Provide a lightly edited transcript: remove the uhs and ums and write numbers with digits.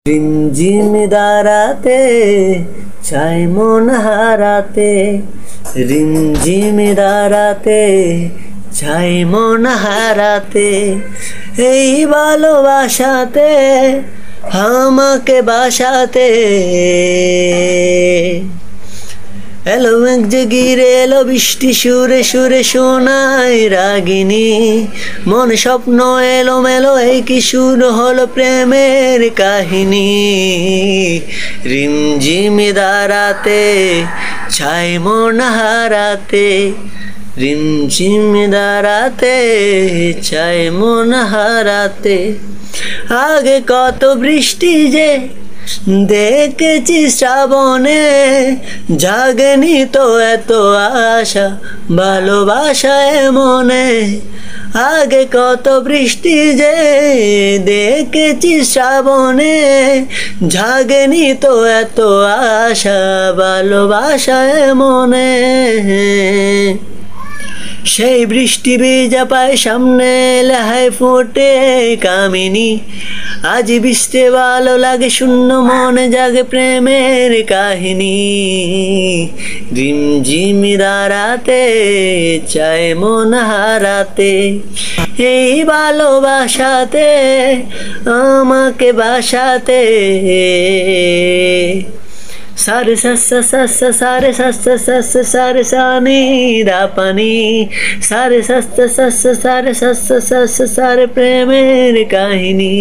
রিমঝিম দাঁড়াতে চাই মন হারাতে, রিমঝিম দাঁড়াতে চাই মন হারাতে, এই ভালোবাসাতে আমাকে বাসাতে। এলো মেঘ যে গিরে এলো বৃষ্টি সুরে সুরে শোনায় রাগিনী, মন স্বপ্ন এলো মেলো এই কি শুরু হলো প্রেমের কাহিনী। রিমঝিম দাঁড়াতে চাই মন হারাতে, রিমঝিম দাঁড়াতে চাই মন হারাতে। আগে কত বৃষ্টি যে দেখেছি শ্রাবণে, জাগেনি তো এত আশা ভালোবাসায় মনে। আগে কত বৃষ্টি যে দেখেছি শ্রাবণে, জাগেনি তো এত আশা ভালোবাসায় মনে। সেই বৃষ্টি ভেজা পায় সামনে লেহায় ফোটে কামিনী, আজ বৃষ্টি ভালো লাগে শূন্য মনে জাগে প্রেমের কাহিনী। রিমঝিম দাঁড়াতে চাই মন হারাতে, এই ভালোবাসাতে আমাকে বাসাতে। সারে সাসা সাসা সারে সাসা সাসা সারে সানি দা পানি, সারে সাসা সাসা সারে সাসা সাসা সারে প্রেমের কাহিনী।